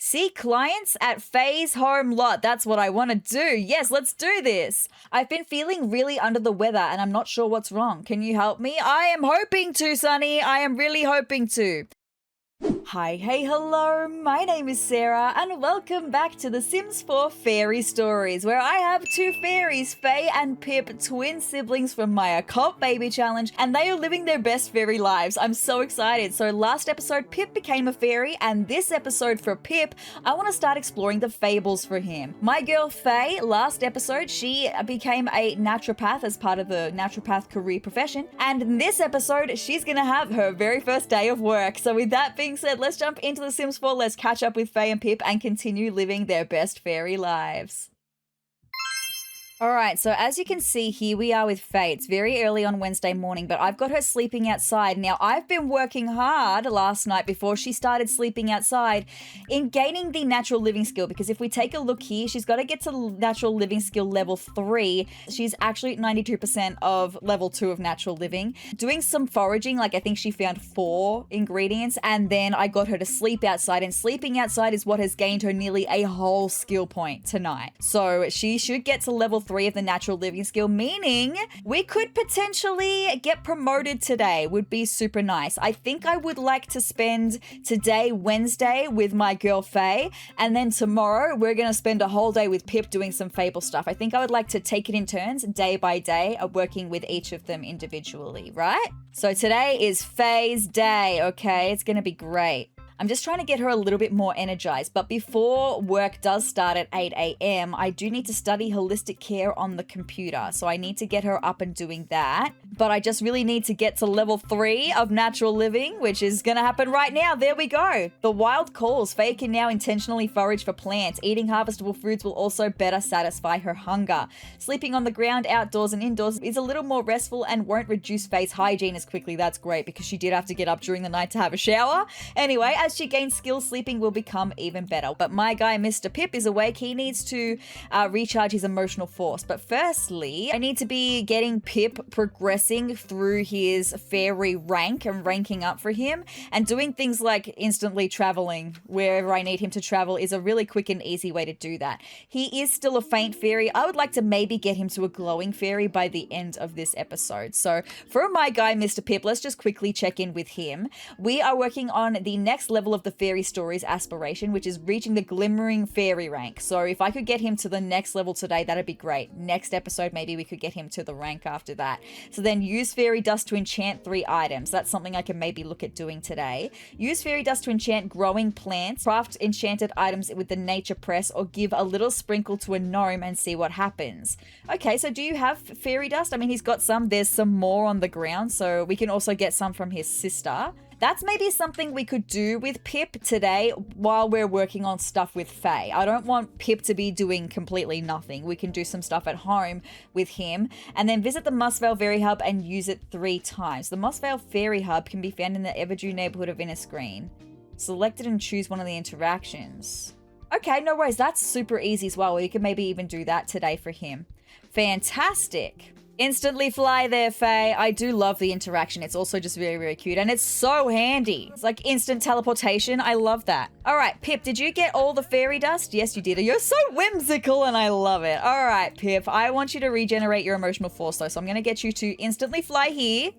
See clients at Faye's home lot. That's what I want to do. Yes, let's do this. I've been feeling really under the weather and I'm not sure what's wrong. Can you help me? I am hoping to, Sunny. I am really hoping to. Hi, hey, hello, my name is Sarah and welcome back to The Sims 4 Fairy Stories, where I have two fairies, Faye and Pip, twin siblings from my Occult Baby Challenge, and they are living their best fairy lives. I'm so excited. So last episode, Pip became a fairy, and this episode for Pip, I want to start exploring the fables for him. My girl Faye, last episode, she became a naturopath as part of the naturopath career profession, and in this episode, she's gonna have her very first day of work. So with that being said, let's jump into The Sims 4, let's catch up with Faye and Pip and continue living their best fairy lives. Alright, so as you can see, here we are with Faye. It's very early on Wednesday morning, but I've got her sleeping outside. Now, I've been working hard last night before she started sleeping outside in gaining the natural living skill, because if we take a look here, she's got to get to natural living skill level 3. She's actually at 92% of level 2 of natural living. Doing some foraging, like I think she found 4 ingredients, and then I got her to sleep outside, and sleeping outside is what has gained her nearly a whole skill point tonight. So she should get to level 3 of the natural living skill, meaning we could potentially get promoted today. Would be super nice. I think I would like to spend today, Wednesday, with my girl Faye, and then tomorrow we're going to spend a whole day with Pip doing some Fable stuff. I think I would like to take it in turns, day by day, working with each of them individually, right? So today is Faye's day, okay? It's going to be great. I'm just trying to get her a little bit more energized, but before work does start at 8 a.m., I do need to study holistic care on the computer, so I need to get her up and doing that. But I just really need to get to level 3 of natural living, which is gonna happen right now. There we go. The wild calls. Faye can now intentionally forage for plants. Eating harvestable foods will also better satisfy her hunger. Sleeping on the ground, outdoors and indoors is a little more restful and won't reduce Faye's hygiene as quickly. That's great, because she did have to get up during the night to have a shower. Anyway, as she gains skills, sleeping will become even better. But my guy, Mr. Pip, is awake. He needs to recharge his emotional force. But firstly, I need to be getting Pip progressing through his fairy rank and ranking up for him. And doing things like instantly traveling wherever I need him to travel is a really quick and easy way to do that. He is still a faint fairy. I would like to maybe get him to a glowing fairy by the end of this episode. So for my guy, Mr. Pip, let's just quickly check in with him. We are working on the next level of the fairy stories aspiration, which is reaching the glimmering fairy rank. So if I could get him to the next level today, that'd be great. Next episode, maybe we could get him to the rank after that. So then use fairy dust to enchant 3 items. That's something I can maybe look at doing today. Use fairy dust to enchant growing plants. Craft enchanted items with the nature press, or give a little sprinkle to a gnome and see what happens. Okay, so do you have fairy dust? I mean, he's got some. There's some more on the ground, so we can also get some from his sister. That's maybe something we could do with Pip today while we're working on stuff with Faye. I don't want Pip to be doing completely nothing. We can do some stuff at home with him, and then visit the Musvale Fairy Hub and use it 3 times. The Musvale Fairy Hub can be found in the Everdew neighborhood of Inner Screen. Select it and choose one of the interactions. Okay, no worries. That's super easy as well. We can maybe even do that today for him. Fantastic. Instantly fly there, Faye. I do love the interaction. It's also just very, very cute. And it's so handy. It's like instant teleportation. I love that. All right, Pip, did you get all the fairy dust? Yes, you did. You're so whimsical and I love it. All right, Pip, I want you to regenerate your emotional force though. So I'm going to get you to instantly fly here.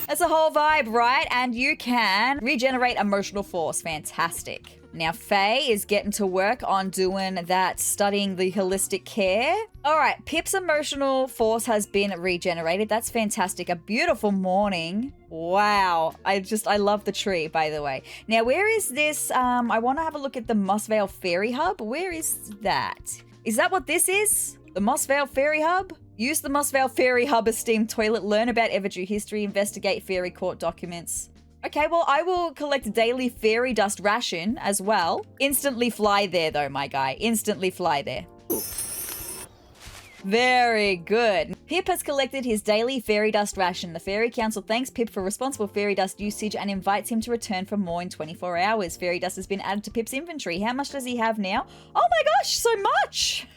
That's a whole vibe, right? And you can regenerate emotional force. Fantastic. Now, Faye is getting to work on doing that, studying the holistic care. All right, Pip's emotional force has been regenerated. That's fantastic. A beautiful morning. Wow. I love the tree, by the way. Now, where is this? I want to have a look at the Musvale Fairy Hub. Where is that? Is that what this is? The Musvale Fairy Hub? Use the Musvale Fairy Hub esteemed toilet, learn about Everdew history, investigate fairy court documents. Okay, well, I will collect daily fairy dust ration as well. Instantly fly there, though, my guy. Instantly fly there. Very good. Pip has collected his daily fairy dust ration. The Fairy Council thanks Pip for responsible fairy dust usage and invites him to return for more in 24 hours. Fairy dust has been added to Pip's inventory. How much does he have now? Oh my gosh, so much!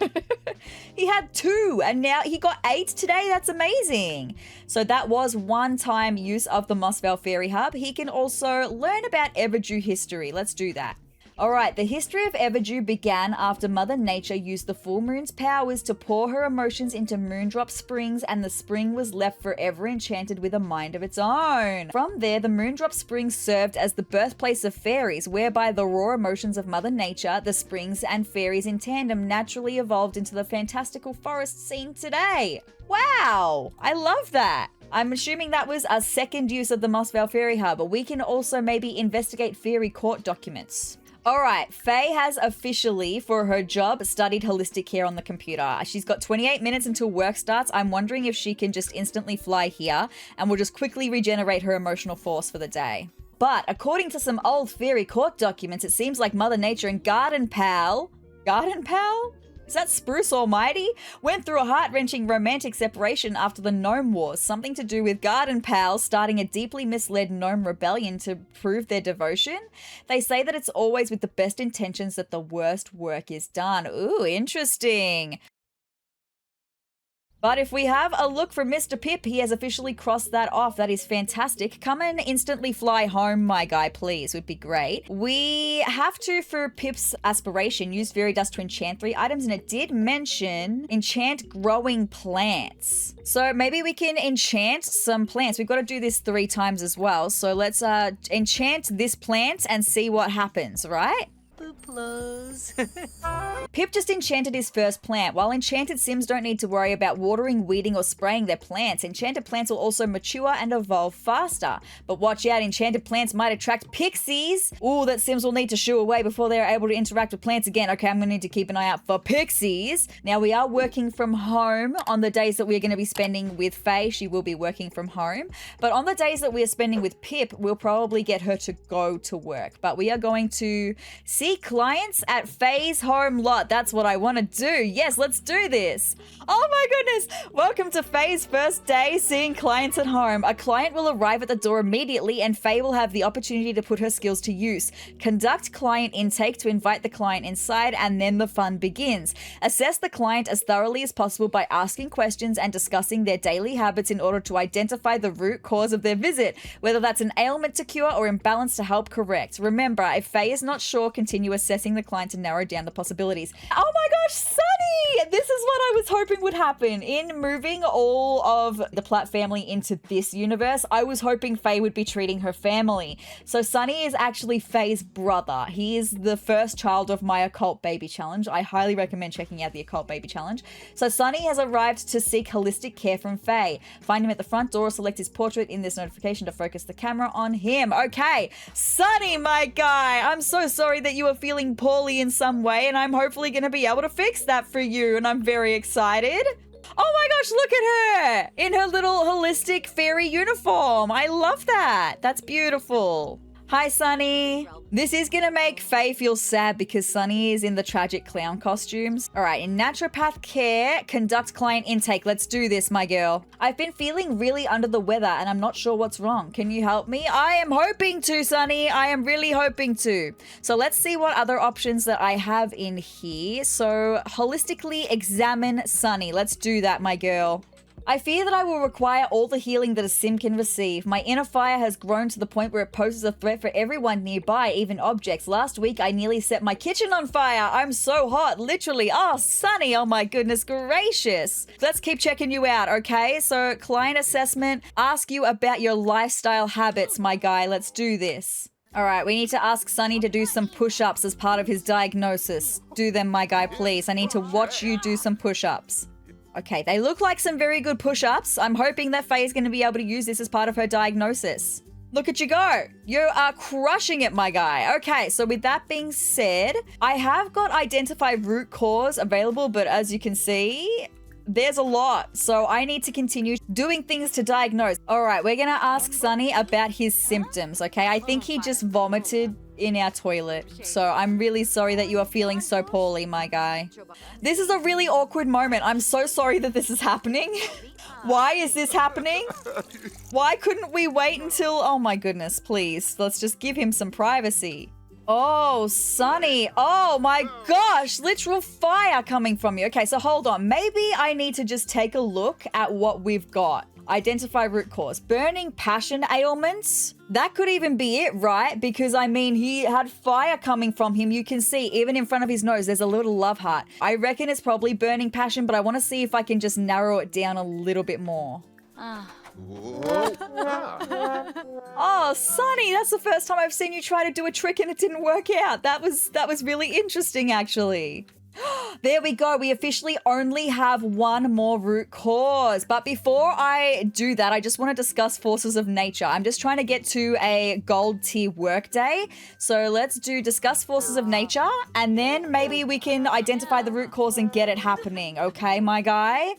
He had 2 and now he got 8 today. That's amazing. So that was one-time use of the Mossvale Fairy Hub. He can also learn about Everdew history. Let's do that. Alright, the history of Everdew began after Mother Nature used the full moon's powers to pour her emotions into Moondrop Springs, and the spring was left forever enchanted with a mind of its own. From there, the Moondrop Springs served as the birthplace of fairies, whereby the raw emotions of Mother Nature, the springs, and fairies in tandem naturally evolved into the fantastical forest seen today. Wow! I love that! I'm assuming that was a second use of the Mossvale Fairy Hub, but we can also maybe investigate fairy court documents. Alright, Faye has officially, for her job, studied holistic care on the computer. She's got 28 minutes until work starts. I'm wondering if she can just instantly fly here and will just quickly regenerate her emotional force for the day. But according to some old fairy court documents, it seems like Mother Nature and Garden Pal? Is that Spruce Almighty? Went through a heart-wrenching romantic separation after the Gnome Wars, something to do with Garden Pals starting a deeply misled gnome rebellion to prove their devotion. They say that it's always with the best intentions that the worst work is done. Ooh, interesting. But if we have a look for Mr. Pip, he has officially crossed that off. That is fantastic. Come and instantly fly home, my guy, please. Would be great. We have to, for Pip's aspiration, use fairy dust to enchant 3 items, and it did mention enchant growing plants. So maybe we can enchant some plants. We've got to do this 3 times as well. So let's enchant this plant and see what happens, right? Pip just enchanted his first plant. While enchanted Sims don't need to worry about watering, weeding, or spraying their plants, enchanted plants will also mature and evolve faster. But watch out, enchanted plants might attract pixies. Ooh, that Sims will need to shoo away before they are able to interact with plants again. Okay, I'm going to need to keep an eye out for pixies. Now, we are working from home on the days that we're going to be spending with Faye. She will be working from home. But on the days that we are spending with Pip, we'll probably get her to go to work. But we are going to see clients at Faye's home lot. That's what I want to do. Yes, let's do this. Oh my goodness. Welcome to Faye's first day seeing clients at home. A client will arrive at the door immediately and Faye will have the opportunity to put her skills to use. Conduct client intake to invite the client inside, and then the fun begins. Assess the client as thoroughly as possible by asking questions and discussing their daily habits in order to identify the root cause of their visit, whether that's an ailment to cure or imbalance to help correct. Remember, if Faye is not sure, continue assessing the client to narrow down the possibilities. Oh my gosh, Sunny! This is what I was hoping would happen. In moving all of the Platt family into this universe, I was hoping Faye would be treating her family. So Sunny is actually Faye's brother. He is the first child of my Occult Baby Challenge. I highly recommend checking out the Occult Baby Challenge. So Sunny has arrived to seek holistic care from Faye. Find him at the front door, select his portrait in this notification to focus the camera on him. Okay, Sunny, my guy, I'm so sorry that you are feeling poorly in some way, and I'm hopefully going to be able to fix that for you, and I'm very excited. Oh my gosh, look at her in her little holistic fairy uniform. I love that. That's beautiful. Hi, Sunny. This is gonna make Faye feel sad because Sunny is in the tragic clown costumes. All right, in Naturopath care, conduct client intake. Let's do this, my girl. I've been feeling really under the weather and I'm not sure what's wrong. Can you help me? I am hoping to, Sunny. I am really hoping to. So let's see what other options that I have in here. So holistically examine Sunny. Let's do that, my girl. I fear that I will require all the healing that a sim can receive. My inner fire has grown to the point where it poses a threat for everyone nearby, even objects. Last week, I nearly set my kitchen on fire. I'm so hot, literally. Oh, Sunny, oh my goodness gracious. Let's keep checking you out, okay? So, client assessment, ask you about your lifestyle habits, my guy. Let's do this. All right, we need to ask Sunny to do some push-ups as part of his diagnosis. Do them, my guy, please. I need to watch you do some push-ups. Okay, they look like some very good push-ups. I'm hoping that Faye is going to be able to use this as part of her diagnosis. Look at you go. You are crushing it, my guy. Okay, so with that being said, I have got identify root cause available, but as you can see, There's a lot, so I need to continue doing things to diagnose. All right, we're gonna ask Sunny about his symptoms, okay? I think he just vomited in our toilet, so I'm really sorry that you are feeling so poorly, my guy. This is a really awkward moment. I'm so sorry that this is happening. Why is this happening? Why couldn't we wait until... Oh my goodness, please. Let's just give him some privacy. Oh, Sunny. Oh my gosh, literal fire coming from you. Okay, so hold on. Maybe I need to just take a look at what we've got. Identify root cause. Burning passion ailments? That could even be it, right? Because I mean, he had fire coming from him. You can see even in front of his nose, there's a little love heart. I reckon it's probably burning passion, but I want to see if I can just narrow it down a little bit more. Oh, Sunny, that's the first time I've seen you try to do a trick and it didn't work out. That was really interesting, actually. There we go. We officially only have one more root cause. But before I do that, I just want to discuss forces of nature. I'm just trying to get to a gold tier workday. So let's do discuss forces of nature, and then maybe we can identify the root cause and get it happening. Okay, my guy?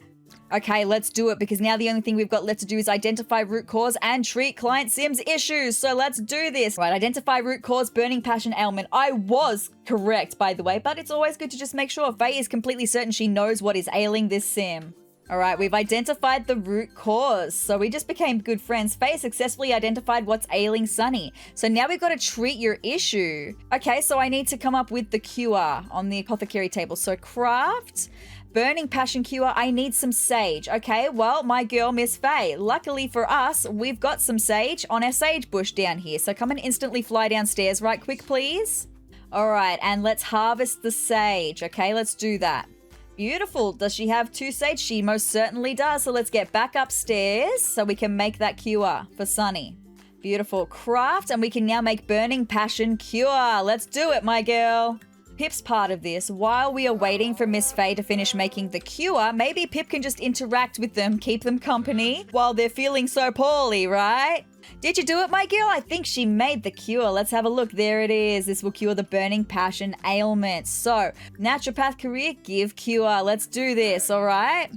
Okay, let's do it, because now the only thing we've got left to do is identify root cause and treat client Sims issues. So let's do this. Right, identify root cause, burning passion ailment. I was correct, by the way, but it's always good to just make sure Faye is completely certain she knows what is ailing this Sim. All right, we've identified the root cause. So we just became good friends. Faye successfully identified what's ailing Sunny. So now we've got to treat your issue. Okay, so I need to come up with the cure on the apothecary table. So craft... burning passion cure, I need some sage. Okay, well, my girl, Miss Faye. Luckily for us, we've got some sage on our sage bush down here. So come and instantly fly downstairs right quick, please. All right, and let's harvest the sage. Okay, let's do that. Beautiful. Does she have 2 sage? She most certainly does. So let's get back upstairs so we can make that cure for Sunny. Beautiful. Craft, and we can now make burning passion cure. Let's do it, my girl. Pip's part of this. While we are waiting for Miss Faye to finish making the cure, maybe Pip can just interact with them, keep them company while they're feeling so poorly, right? Did you do it, my girl? I think she made the cure. Let's have a look. There it is. This will cure the burning passion ailment. So, naturopath career, give cure. Let's do this, all right?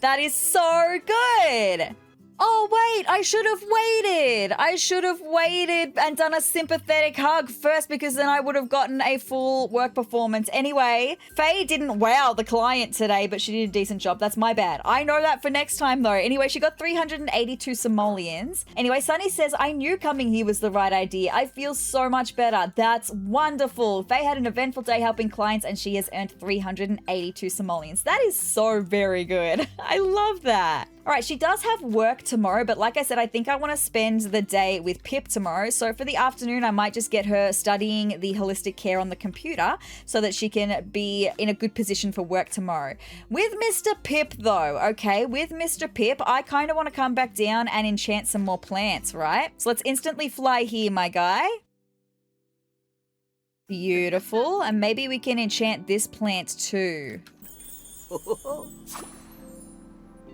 That is so good. Oh, wait, I should have waited. I should have waited and done a sympathetic hug first, because then I would have gotten a full work performance. Anyway, Faye didn't wow the client today, but she did a decent job. That's my bad. I know that for next time, though. Anyway, she got 382 simoleons. Anyway, Sunny says, I knew coming here was the right idea. I feel so much better. That's wonderful. Faye had an eventful day helping clients, and she has earned 382 simoleons. That is so very good. I love that. All right, she does have work tomorrow, but like I said, I think I want to spend the day with Pip tomorrow. So for the afternoon, I might just get her studying the holistic care on the computer so that she can be in a good position for work tomorrow. With Mr. Pip though, okay, with Mr. Pip, I kind of want to come back down and enchant some more plants, right? So let's instantly fly here, my guy. Beautiful. And maybe we can enchant this plant too.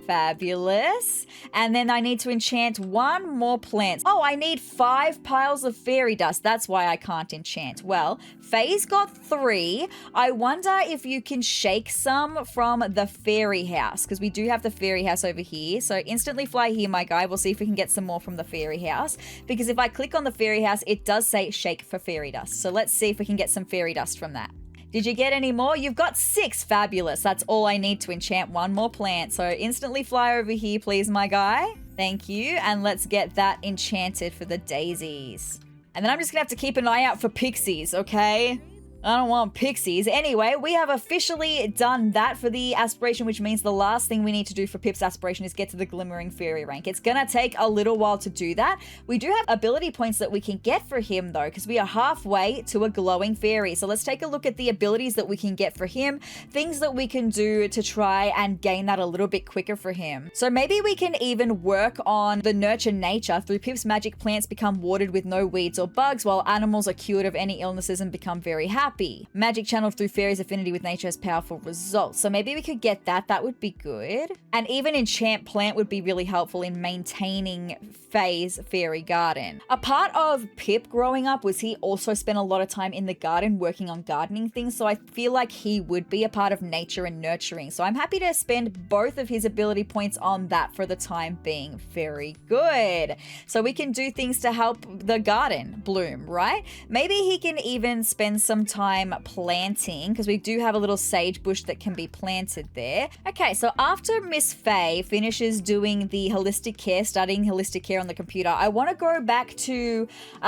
Fabulous. And then I need to enchant 1 more plant. Oh, I need 5 piles of fairy dust. That's why I can't enchant. Well, Faye's got 3. I wonder if you can shake some from the fairy house, because we do have the fairy house over here. So instantly fly here, my guy. We'll see if we can get some more from the fairy house, because if I click on the fairy house, it does say shake for fairy dust. So let's see if we can get some fairy dust from that. Did you get any more? You've got 6. Fabulous. That's all I need to enchant 1 more plant. So instantly fly over here, please, my guy. Thank you. And let's get that enchanted for the daisies. And then I'm just going to have to keep an eye out for pixies, okay? I don't want pixies. Anyway, we have officially done that for the aspiration, which means the last thing we need to do for Pip's aspiration is get to the glimmering fairy rank. It's gonna take a little while to do that. We do have ability points that we can get for him though, because we are halfway to a glowing fairy. So let's take a look at the abilities that we can get for him, things that we can do to try and gain that a little bit quicker for him. So maybe we can even work on the nurture nature. Through Pip's magic, plants become watered with no weeds or bugs, while animals are cured of any illnesses and become very happy. happy. Magic channeled through fairies affinity with nature has powerful results. So maybe we could get that. That would be good. And even enchant plant would be really helpful in maintaining Faye's fairy garden. A part of Pip growing up was he also spent a lot of time in the garden working on gardening things. So I feel like he would be a part of nature and nurturing. So I'm happy to spend both of his ability points on that for the time being. Very good. So we can do things to help the garden bloom, right? Maybe he can even spend some time planting, because we do have a little sage bush that can be planted there. Okay, so after Miss Faye finishes doing the holistic care, studying holistic care on the computer, I want to go back to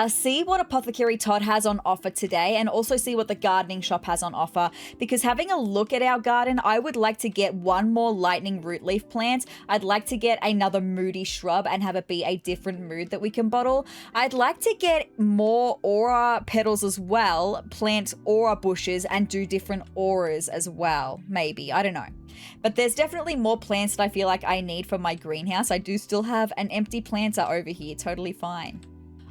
see what Apothecary Todd has on offer today, and also see what the gardening shop has on offer, because having a look at our garden, I would like to get one more lightning root leaf plant. I'd like to get another moody shrub and have it be a different mood that we can bottle. I'd like to get more aura petals as well, plant aura bushes and do different auras as well, maybe, I don't know. But there's definitely more plants that I feel like I need for my greenhouse. I do still have an empty planter over here, totally fine.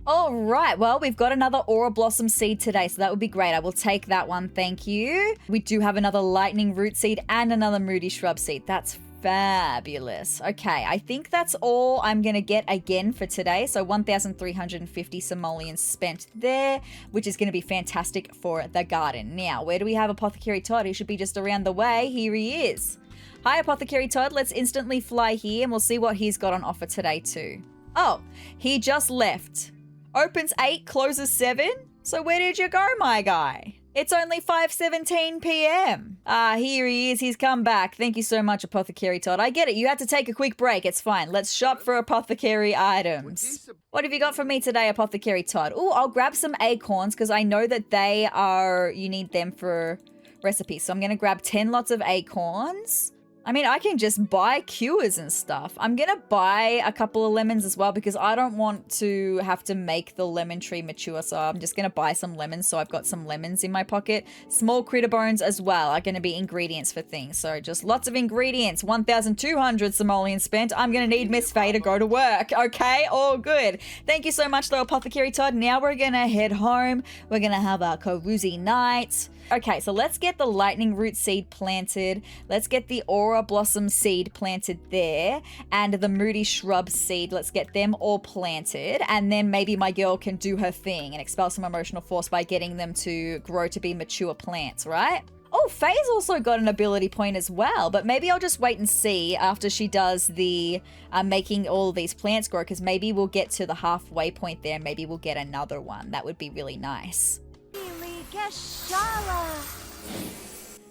All right, well, we've got another Aura Blossom seed today, so that would be great. I will take that one, thank you. We do have another Lightning Root seed and another Moody Shrub seed. That's fabulous. Okay, I think that's all I'm going to get again for today. So 1,350 simoleons spent there, which is going to be fantastic for the garden. Now, where do we have Apothecary Todd? He should be just around the way. Here he is. Hi, Apothecary Todd. Let's instantly fly here and we'll see what he's got on offer today too. Oh, he just left. Opens 8, closes 7. So where did you go, my guy? It's only 5:17 p.m. Here he is. He's come back. Thank you so much, Apothecary Todd. I get it. You had to take a quick break. It's fine. Let's shop for apothecary items. What have you got for me today, Apothecary Todd? Oh, I'll grab some acorns because I know that you need them for recipes. So I'm going to grab 10 lots of acorns. I mean, I can just buy cures and stuff. I'm going to buy a couple of lemons as well because I don't want to have to make the lemon tree mature. So I'm just going to buy some lemons so I've got some lemons in my pocket. Small critter bones as well are going to be ingredients for things. So just lots of ingredients. 1,200 simoleons spent. I'm going to need Miss Faye to go to work. Okay, all good. Thank you so much though, Apothecary Todd. Now we're going to head home. We're going to have our cozy night. Okay, so let's get the lightning root seed planted. Let's get the aura blossom seed planted there. And the moody shrub seed, let's get them all planted. And then maybe my girl can do her thing and expel some emotional force by getting them to grow to be mature plants, right? Oh, Faye's also got an ability point as well, but maybe I'll just wait and see after she does the making all of these plants grow, because maybe we'll get to the halfway point there and maybe we'll get another one. That would be really nice.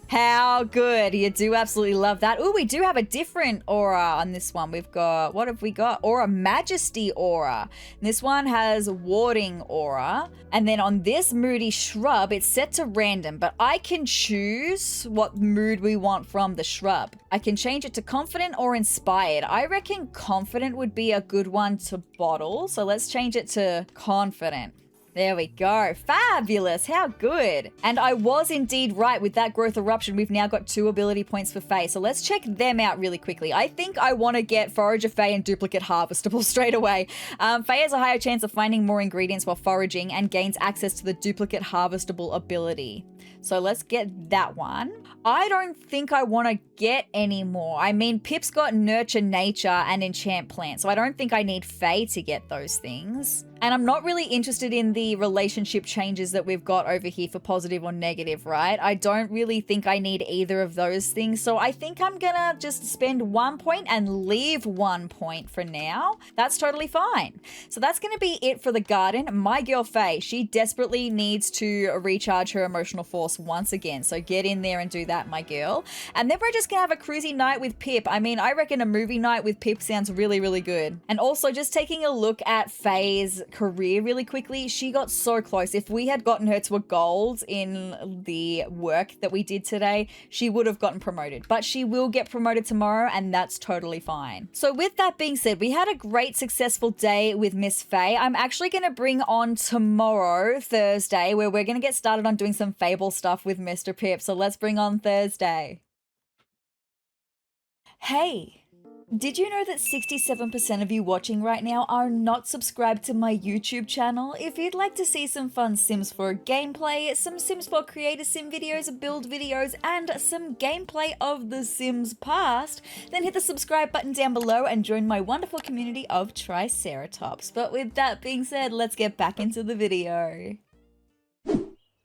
How good. You do absolutely love that. Oh, we do have a different aura on this one. We've got, what have we got? Aura Majesty aura. This one has warding aura. And then on this moody shrub, it's set to random, but I can choose what mood we want from the shrub. I can change it to confident or inspired. I reckon confident would be a good one to bottle. So let's change it to confident. There we go. Fabulous. How good. And I was indeed right with that growth eruption. We've now got 2 ability points for Faye. So let's check them out really quickly. I think I want to get Forager Faye and Duplicate Harvestable straight away. Faye has a higher chance of finding more ingredients while foraging and gains access to the Duplicate Harvestable ability. So let's get that one. I don't think I want to get any more. I mean, Pip's got Nurture Nature and Enchant Plant, so I don't think I need Faye to get those things. And I'm not really interested in the relationship changes that we've got over here for positive or negative, right? I don't really think I need either of those things. So I think I'm gonna just spend 1 point and leave 1 point for now. That's totally fine. So that's gonna be it for the garden. My girl Faye, she desperately needs to recharge her emotional force once again. So get in there and do that, my girl. And then we're just gonna have a cruisy night with Pip. I mean, I reckon a movie night with Pip sounds really, really good. And also just taking a look at Faye's career really quickly, she got so close. If we had gotten her to a gold in the work that we did today, she would have gotten promoted, but she will get promoted tomorrow and that's totally fine. So with that being said, we had a great successful day with Miss Faye. I'm actually going to bring on tomorrow, Thursday, where we're going to get started on doing some Fable stuff with Mr. Pip. So let's bring on Thursday. Hey, Did you know that 67% of you watching right now are not subscribed to my YouTube channel? If you'd like to see some fun Sims 4 gameplay, some Sims 4 creator sim videos, build videos, and some gameplay of The Sims past, then hit the subscribe button down below and join my wonderful community of Triceratops. But with that being said, let's get back into the video.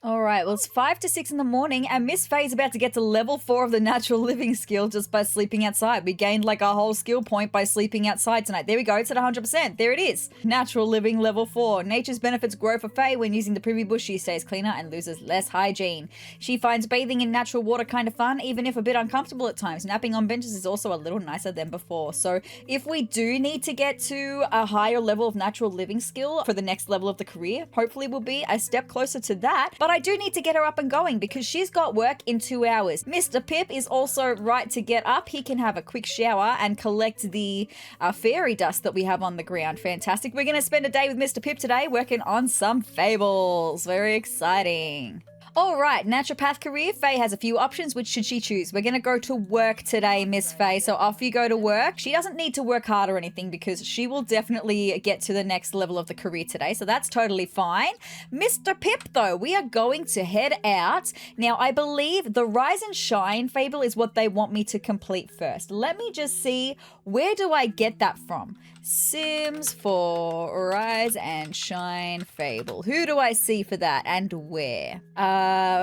Alright, well it's 5 to 6 in the morning and Miss Faye's about to get to level 4 of the natural living skill just by sleeping outside. We gained like a whole skill point by sleeping outside tonight. There we go, it's at 100%. There it is. Natural living level 4. Nature's benefits grow for Faye. When using the privy bush, she stays cleaner and loses less hygiene. She finds bathing in natural water kind of fun, even if a bit uncomfortable at times. Napping on benches is also a little nicer than before. So if we do need to get to a higher level of natural living skill for the next level of the career, hopefully we'll be a step closer to that. But I do need to get her up and going because she's got work in 2 hours. Mr. Pip is also right to get up. He can have a quick shower and collect the fairy dust that we have on the ground. Fantastic. We're going to spend a day with Mr. Pip today working on some fables. Very exciting. Alright, Naturopath career. Faye has a few options. Which should she choose? We're going to go to work today, Miss Faye. So off you go to work. She doesn't need to work hard or anything because she will definitely get to the next level of the career today. So that's totally fine. Mr. Pip, though, we are going to head out. Now, I believe the Rise and Shine Fable is what they want me to complete first. Let me just see, where do I get that from? Sims 4 Rise and Shine Fable. Who do I see for that and where?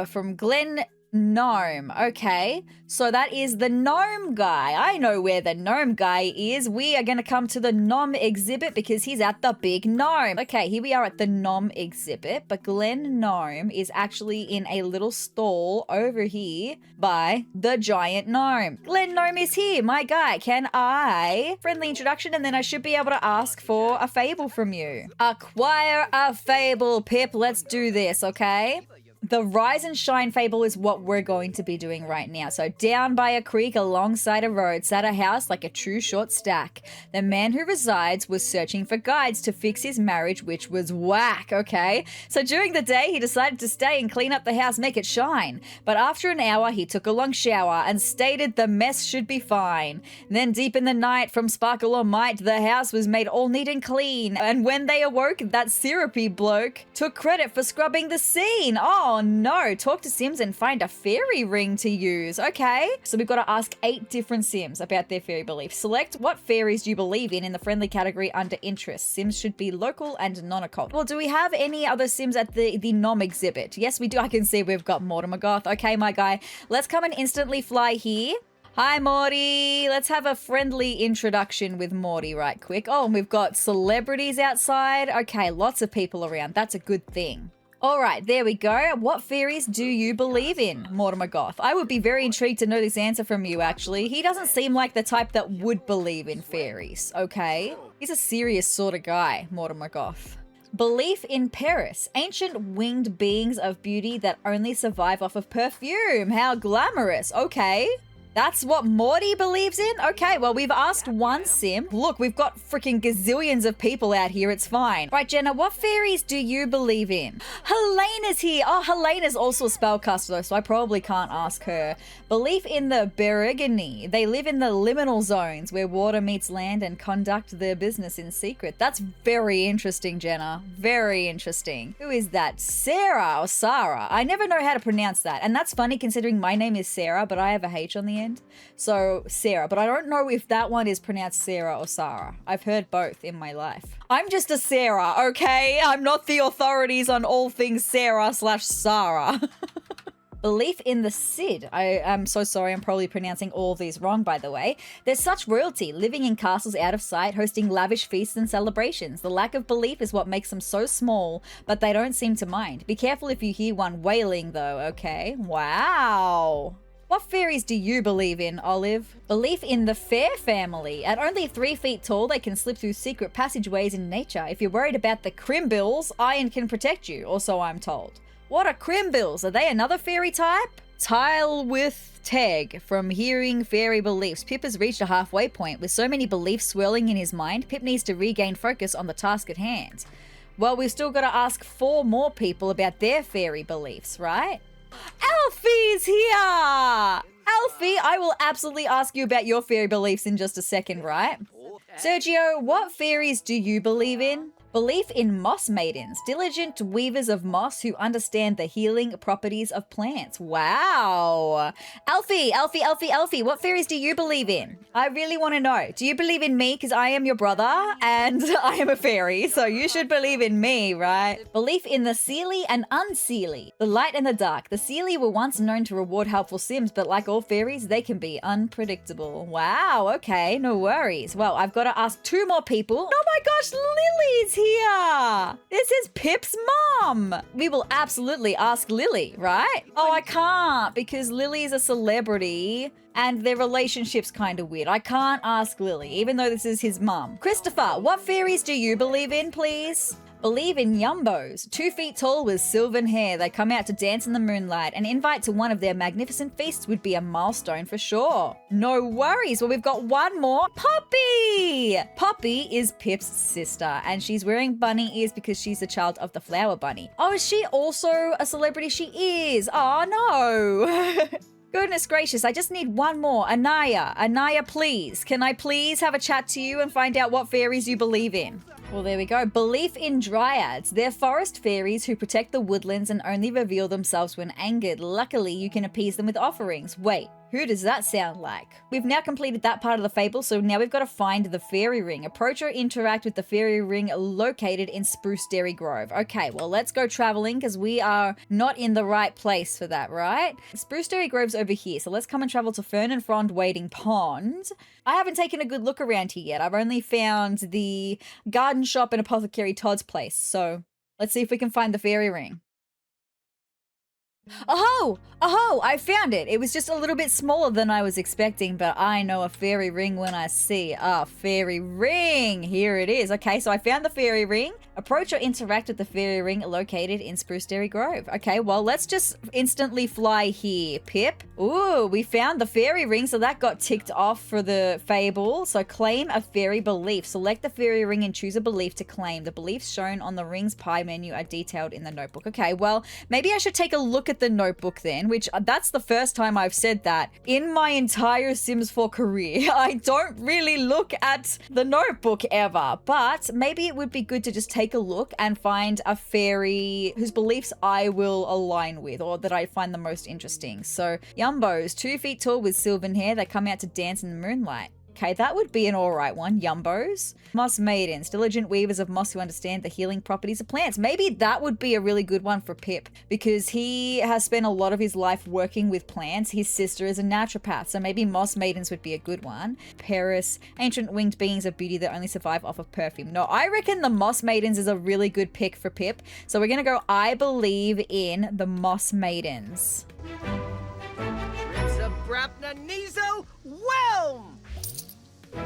From Glen Gnome. Okay, so that is the gnome guy. I know where the gnome guy is. We are going to come to the gnome exhibit because he's at the big gnome. Okay, here we are at the gnome exhibit, but Glen Gnome is actually in a little stall over here by the giant gnome. Glen Gnome is here, my guy. Can I? Friendly introduction, and then I should be able to ask for a fable from you. Acquire a fable, Pip. Let's do this, okay? The Rise and Shine Fable is what we're going to be doing right now. So down by a creek alongside a road sat a house like a true short stack. The man who resides was searching for guides to fix his marriage, which was whack, okay? So during the day, he decided to stay and clean up the house, make it shine. But after an hour, he took a long shower and stated the mess should be fine. Then deep in the night, from sparkle or might, the house was made all neat and clean. And when they awoke, that syrupy bloke took credit for scrubbing the scene. Oh no, talk to Sims and find a fairy ring to use. Okay, so we've got to ask 8 different Sims about their fairy beliefs. Select what fairies do you believe in the friendly category under interests. Sims should be local and non-occult. Well, do we have any other Sims at the Nom exhibit? Yes, we do. I can see we've got Mortimer Goth. Okay, my guy, let's come and instantly fly here. Hi, Morty. Let's have a friendly introduction with Morty right quick. Oh, and we've got celebrities outside. Okay, lots of people around. That's a good thing. All right, there we go. What fairies do you believe in, Mortimer Goth? I would be very intrigued to know this answer from you, actually. He doesn't seem like the type that would believe in fairies, okay? He's a serious sort of guy, Mortimer Goth. Belief in Paris, ancient winged beings of beauty that only survive off of perfume. How glamorous, okay? That's what Morty believes in? Okay, well, we've asked one Sim. Look, we've got freaking gazillions of people out here. It's fine. Right, Jenna, what fairies do you believe in? Helena's here. Oh, Helena's also a spellcaster, though, so I probably can't ask her. Belief in the Berigani. They live in the liminal zones where water meets land and conduct their business in secret. That's very interesting, Jenna. Very interesting. Who is that? Sarah or Sarah? I never know how to pronounce that. And that's funny considering my name is Sarah, but I have a H on the end. So Sarah, but I don't know if that one is pronounced Sarah or Sarah. I've heard both in my life. I'm just a Sarah, okay? I'm not the authorities on all things Sarah/Sarah. Belief in the Cid. I am so sorry, I'm probably pronouncing all of these wrong, by the way. There's such royalty, living in castles out of sight, hosting lavish feasts and celebrations. The lack of belief is what makes them so small, but they don't seem to mind. Be careful if you hear one wailing, though, okay? Wow. What fairies do you believe in, Olive? Belief in the Fair family. At only 3 feet tall, they can slip through secret passageways in nature. If you're worried about the Crimbills, iron can protect you, or so I'm told. What are Crimbills? Are they another fairy type? Tile with Teg. From hearing fairy beliefs, Pip has reached a halfway point. With so many beliefs swirling in his mind, Pip needs to regain focus on the task at hand. Well, we've still got to ask 4 more people about their fairy beliefs, right? Alfie's here! Alfie, I will absolutely ask you about your fairy beliefs in just a second, right? Sergio, what fairies do you believe in? Belief in moss maidens, diligent weavers of moss who understand the healing properties of plants. Wow. Alfie, what fairies do you believe in? I really want to know. Do you believe in me? Because I am your brother and I am a fairy, so you should believe in me, right? Belief in the Seelie and Unseelie, the light and the dark. The Seelie were once known to reward helpful Sims, but like all fairies, they can be unpredictable. Wow, okay, no worries. Well, I've got to ask 2 more people. Oh my gosh, Lily's here. This is Pip's mom. We will absolutely ask Lily, right? Oh, I can't because Lily is a celebrity and their relationship's kind of weird. I can't ask Lily, even though this is his mum. Christopher, what fairies do you believe in, please? Believe in yumbos, 2 feet tall with silvern hair. They come out to dance in the moonlight. An invite to one of their magnificent feasts would be a milestone for sure. No worries. Well, we've got 1 more. Poppy! Poppy is Pip's sister, and she's wearing bunny ears because she's the child of the flower bunny. Oh, is she also a celebrity? She is. Oh, no. Goodness gracious, I just need 1 more. Anaya, please. Can I please have a chat to you and find out what fairies you believe in? Well, there we go. Belief in dryads. They're forest fairies who protect the woodlands and only reveal themselves when angered. Luckily, you can appease them with offerings. Wait, who does that sound like? We've now completed that part of the fable, so now we've got to find the fairy ring. Approach or interact with the fairy ring located in Spruce Dairy Grove. Okay, well, let's go traveling because we are not in the right place for that, right? Spruce Dairy Grove's over here, so let's come and travel to Fern and Frond Wading Pond. I haven't taken a good look around here yet. I've only found the garden shop and Apothecary Todd's place, so let's see if we can find the fairy ring. Oh, I found it. It was just a little bit smaller than I was expecting, but I know a fairy ring when I see a fairy ring. Here it is. Okay, so I found the fairy ring. Approach or interact with the fairy ring located in Spruce Dairy Grove. Okay, well, let's just instantly fly here, Pip. Ooh, we found the fairy ring, so that got ticked off for the fable. So claim a fairy belief. Select the fairy ring and choose a belief to claim. The beliefs shown on the ring's pie menu are detailed in the notebook. Okay, well, maybe I should take a look at the notebook then, which that's the first time I've said that in my entire Sims 4 career. I don't really look at the notebook ever, but maybe it would be good to just take a look and find a fairy whose beliefs I will align with or that I find the most interesting. So yumbos, 2 feet tall with silvern hair. They come out to dance in the moonlight. Okay, that would be an alright one. Yumbos. Moss maidens, diligent weavers of moss who understand the healing properties of plants. Maybe that would be a really good one for Pip because he has spent a lot of his life working with plants. His sister is a naturopath, so maybe moss maidens would be a good one. Paris, ancient winged beings of beauty that only survive off of perfume. No, I reckon the moss maidens is a really good pick for Pip. So we're gonna go, I believe in the moss maidens.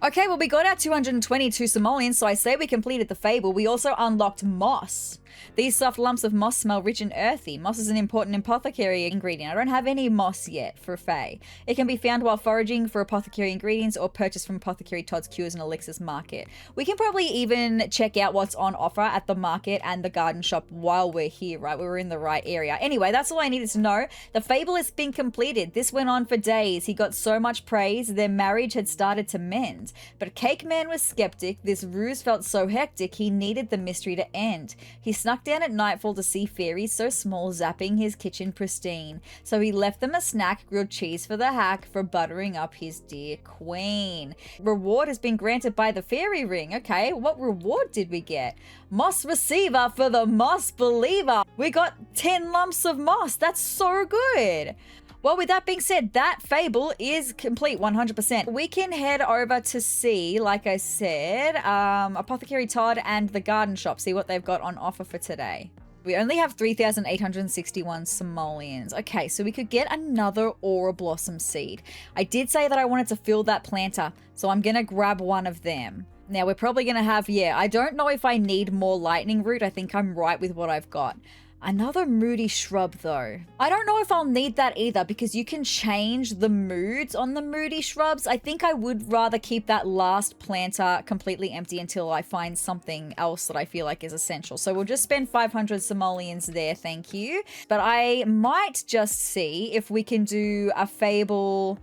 Okay, well, we got our 222 simoleons, so I say we completed the fable. We also unlocked moss. These soft lumps of moss smell rich and earthy. Moss is an important apothecary ingredient. I don't have any moss yet for Faye. It can be found while foraging for apothecary ingredients or purchased from Apothecary Todd's Cures and Elixirs Market. We can probably even check out what's on offer at the market and the garden shop while we're here, right? We're in the right area. Anyway, that's all I needed to know. The fable has been completed. This went on for days. He got so much praise. Their marriage had started to mend. But Cake Man was skeptic. This ruse felt so hectic, he needed the mystery to end. He snuck down at nightfall to see fairies so small zapping his kitchen pristine. So he left them a snack, grilled cheese for the hack for buttering up his dear queen. Reward has been granted by the fairy ring. Okay, what reward did we get? Moss receiver for the moss believer. We got 10 lumps of moss. That's so good. Well, with that being said, that fable is complete 100%. We can head over to see, like I said, Apothecary Todd and the garden shop, see what they've got on offer for today. We only have 3,861 simoleons. Okay, so we could get another Aura Blossom seed. I did say that I wanted to fill that planter, so I'm going to grab one of them. Now, we're probably going to have, I don't know if I need more lightning root. I think I'm right with what I've got. Another moody shrub though. I don't know if I'll need that either because you can change the moods on the moody shrubs. I think I would rather keep that last planter completely empty until I find something else that I feel like is essential. So we'll just spend 500 simoleons there, thank you. But I might just see if we can do a fable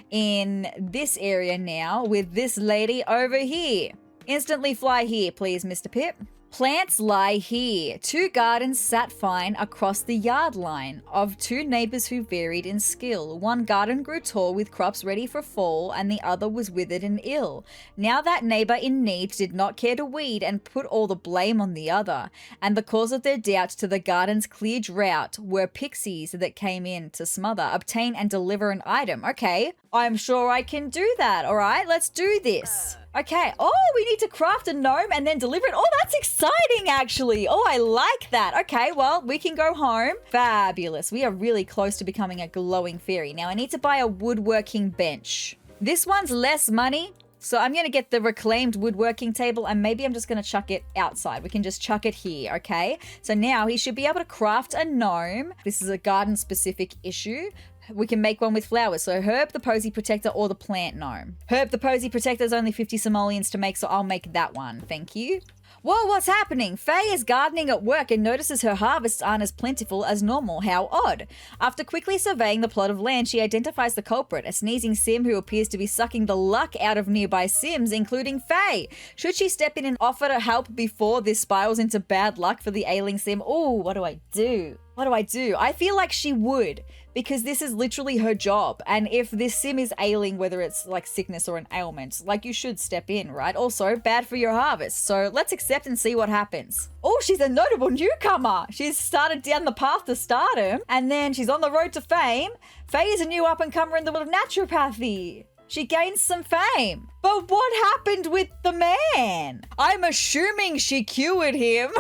in this area now with this lady over here. Instantly fly here, please, Mr. Pip. Plants lie here. 2 gardens sat fine across the yard line of 2 neighbors who varied in skill. One garden grew tall with crops ready for fall, and the other was withered and ill. Now that neighbor in need did not care to weed and put all the blame on the other, and the cause of their doubt to the garden's clear drought were pixies that came in to smother, obtain and deliver an item. Okay, I'm sure I can do that. All right, let's do this. Okay, oh, we need to craft a gnome and then deliver it. Oh, that's exciting, actually. Oh, I like that. Okay, well, we can go home. Fabulous. We are really close to becoming a glowing fairy. Now, I need to buy a woodworking bench. This one's less money, so I'm going to get the reclaimed woodworking table, and maybe I'm just going to chuck it outside. We can just chuck it here, okay? So now he should be able to craft a gnome. This is a garden-specific issue. We can make one with flowers. So Herb the Posy Protector or the Plant Gnome. Herb the Posy Protector is only 50 simoleons to make, so I'll make that one. Thank you. Whoa, what's happening? Faye is gardening at work and notices her harvests aren't as plentiful as normal. How odd. After quickly surveying the plot of land, she identifies the culprit, a sneezing sim who appears to be sucking the luck out of nearby sims, including Faye. Should she step in and offer to help before this spirals into bad luck for the ailing sim? Ooh, what do I do? What do I do? I feel like she would, because this is literally her job. And if this sim is ailing, whether it's like sickness or an ailment, like you should step in, right? Also, bad for your harvest. So let's accept and see what happens. Oh, she's a notable newcomer. She's started down the path to stardom, and then she's on the road to fame. Faye is a new up-and-comer in the world of naturopathy. She gains some fame. But what happened with the man? I'm assuming she cured him.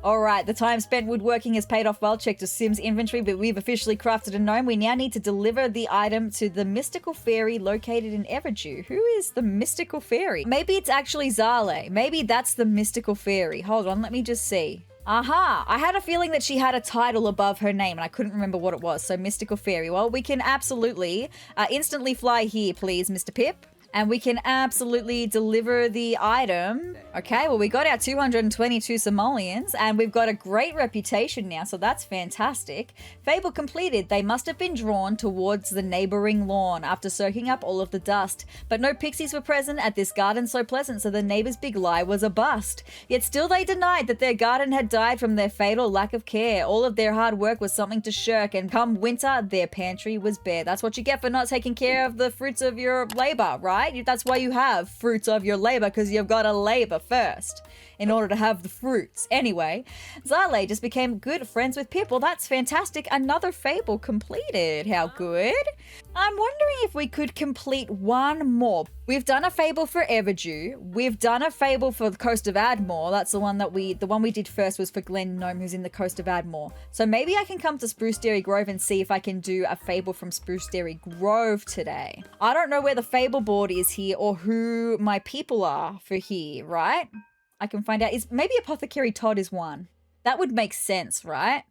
Alright, the time spent woodworking has paid off well. Check to Sim's inventory, but we've officially crafted a gnome. We now need to deliver the item to the mystical fairy located in Everdew. Who is the mystical fairy? Maybe it's actually Zale. Maybe that's the mystical fairy. Hold on, let me just see. Aha! I had a feeling that she had a title above her name and I couldn't remember what it was. So mystical fairy. Well, we can absolutely instantly fly here, please, Mr. Pip. And we can absolutely deliver the item. Okay, well, we got our 222 simoleons, and we've got a great reputation now, so that's fantastic. Fable completed. They must have been drawn towards the neighboring lawn after soaking up all of the dust. But no pixies were present at this garden so pleasant, so the neighbor's big lie was a bust. Yet still they denied that their garden had died from their fatal lack of care. All of their hard work was something to shirk, and come winter, their pantry was bare. That's what you get for not taking care of the fruits of your labor, right? That's why you have fruits of your labor, because you've got to labor first in order to have the fruits. Anyway, Zale just became good friends with Pip. Well, that's fantastic. Another fable completed. How good. I'm wondering if we could complete one more. We've done a fable for Everdew. We've done a fable for the coast of Admore. That's the one we did first was for Glen Gnome, who's in the coast of Admore. So maybe I can come to Spruce Dairy Grove and see if I can do a fable from Spruce Dairy Grove today. I don't know where the fable board is here or who my people are for here, right? I can find out. Maybe Apothecary Todd is one. That would make sense, right?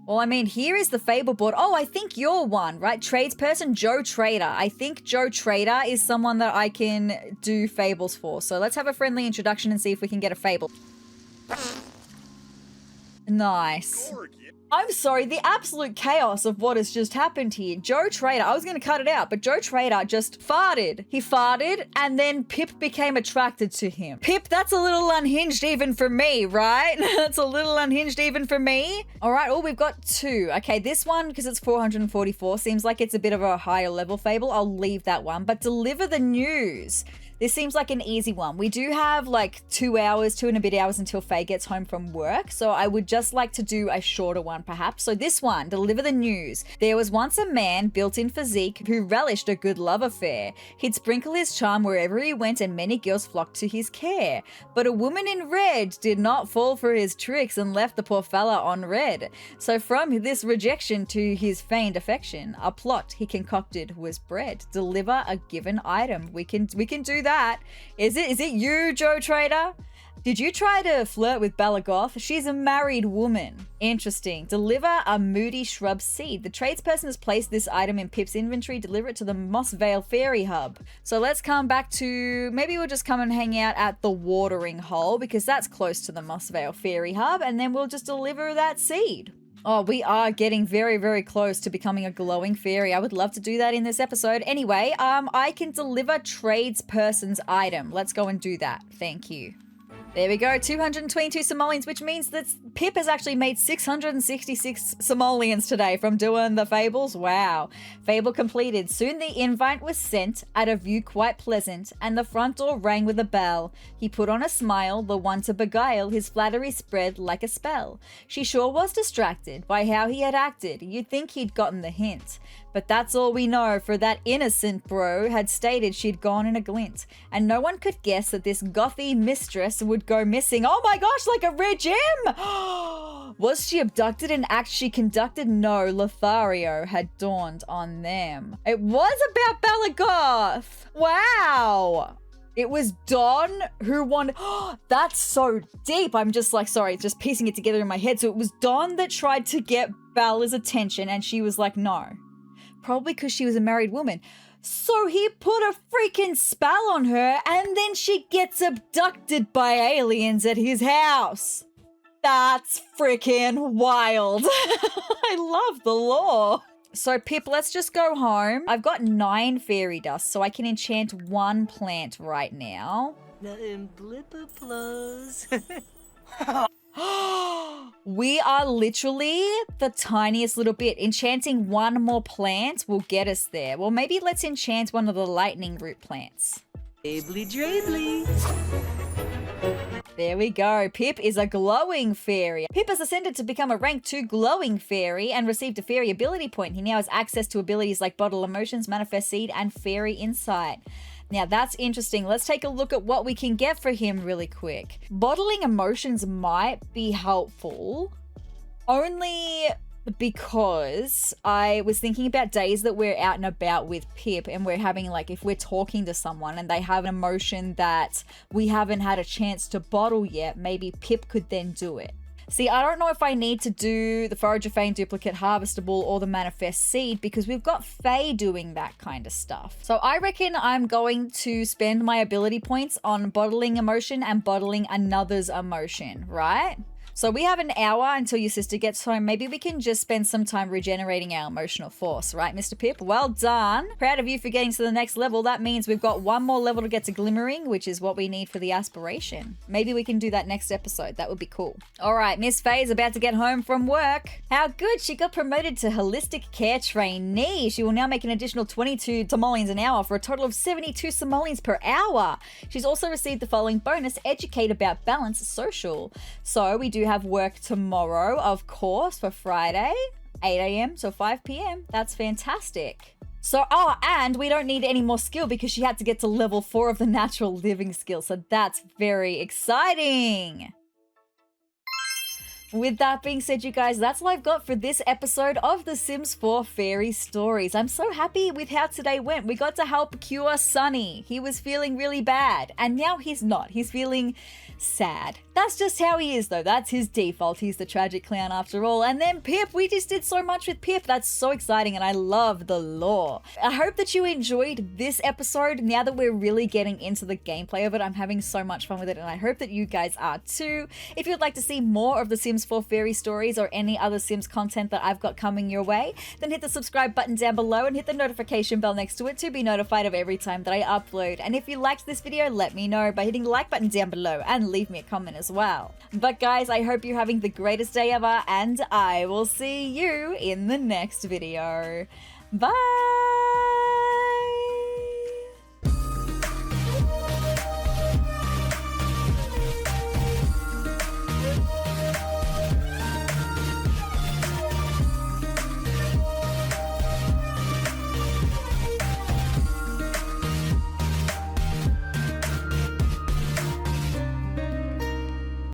Well, I mean, here is the fable board. Oh, I think you're one, right? Tradesperson Joe Trader. I think Joe Trader is someone that I can do fables for. So let's have a friendly introduction and see if we can get a fable. Nice. I'm sorry, the absolute chaos of what has just happened here. Joe Trader, I was going to cut it out, but Joe Trader just farted. He farted, and then Pip became attracted to him. Pip, that's a little unhinged even for me, right? That's a little unhinged even for me. All right, oh, we've got 2. Okay, this one, because it's 444, seems like it's a bit of a higher level fable. I'll leave that one, but Deliver the News. This seems like an easy one. We do have like 2 and a bit hours until Faye gets home from work. So I would just like to do a shorter one perhaps. So this one, Deliver the News. There was once a man built in physique who relished a good love affair. He'd sprinkle his charm wherever he went and many girls flocked to his care. But a woman in red did not fall for his tricks and left the poor fella on red. So from this rejection to his feigned affection, a plot he concocted was bred. Deliver a given item. We can do that. Is it you, Joe Trader? Did you try to flirt with Balagoth? She's a married woman. Interesting. Deliver a moody shrub seed. The tradesperson has placed this item in Pip's inventory. Deliver it to the Mossvale Fairy Hub. So let's come back to, maybe we'll just come and hang out at the watering hole because that's close to the Mossvale Fairy Hub, and then we'll just deliver that seed. Oh, we are getting very, very close to becoming a glowing fairy. I would love to do that in this episode. Anyway, I can deliver tradesperson's item. Let's go and do that. Thank you. There we go, 222 simoleons, which means that Pip has actually made 666 simoleons today from doing the fables. Wow. Fable completed. Soon the invite was sent, at a view quite pleasant, and the front door rang with a bell. He put on a smile, the one to beguile, his flattery spread like a spell. She sure was distracted by how he had acted. You'd think he'd gotten the hint. But that's all we know, for that innocent bro had stated she'd gone in a glint, and no one could guess that this gothy mistress would go missing. Oh my gosh, like a rare gem! Was she abducted in acts she conducted? No, Lothario had dawned on them. It was about Balagoth! Wow! It was Don who won. That's so deep. I'm just like, sorry, just piecing it together in my head. So it was Don that tried to get Bella's attention, and she was like, no. Probably because she was a married woman. So he put a freaking spell on her, and then she gets abducted by aliens at his house. That's freaking wild. I love the lore. So Pip, let's just go home. I've got 9 fairy dust, so I can enchant 1 plant right now. Nothing blipper plus. We are literally the tiniest little bit. Enchanting 1 more plant will get us there. Well, maybe let's enchant one of the lightning root plants. Drably drably. There we go. Pip is a glowing fairy. Pip has ascended to become a rank 2 glowing fairy and received a fairy ability point. He now has access to abilities like Bottle Emotions, Manifest Seed, and Fairy Insight. Now that's interesting. Let's take a look at what we can get for him really quick. Bottling Emotions might be helpful, only because I was thinking about days that we're out and about with Pip and we're having, like, if we're talking to someone and they have an emotion that we haven't had a chance to bottle yet, maybe Pip could then do it. See, I don't know if I need to do the Forager Fane Duplicate Harvestable or the Manifest Seed because we've got Faye doing that kind of stuff. So I reckon I'm going to spend my ability points on bottling emotion and bottling another's emotion, right? So we have an hour until your sister gets home. Maybe we can just spend some time regenerating our emotional force, right, Mr. Pip? Well done. Proud of you for getting to the next level. That means we've got 1 more level to get to Glimmering, which is what we need for the Aspiration. Maybe we can do that next episode. That would be cool. All right, Miss Faye's about to get home from work. How good. She got promoted to Holistic Care Trainee. She will now make an additional 22 simoleons an hour for a total of 72 simoleons per hour. She's also received the following bonus: Educate About Balance Social. So we do have work tomorrow, of course, for Friday, 8 a.m. to 5 p.m. That's fantastic. So, and we don't need any more skill because she had to get to level 4 of the natural living skill. So that's very exciting. With that being said, you guys, that's all I've got for this episode of The Sims 4 Fairy Stories. I'm so happy with how today went. We got to help cure Sunny. He was feeling really bad, and now he's not. He's feeling sad. That's just how he is, though. That's his default. He's the tragic clown after all. And then Pip, we just did so much with Pip. That's so exciting, and I love the lore. I hope that you enjoyed this episode. Now that we're really getting into the gameplay of it, I'm having so much fun with it, and I hope that you guys are too. If you'd like to see more of the Sims 4 Fairy Stories or any other Sims content that I've got coming your way, then hit the subscribe button down below and hit the notification bell next to it to be notified of every time that I upload. And if you liked this video, let me know by hitting the like button down below and leave me a comment as well. But guys, I hope you're having the greatest day ever, and I will see you in the next video. Bye!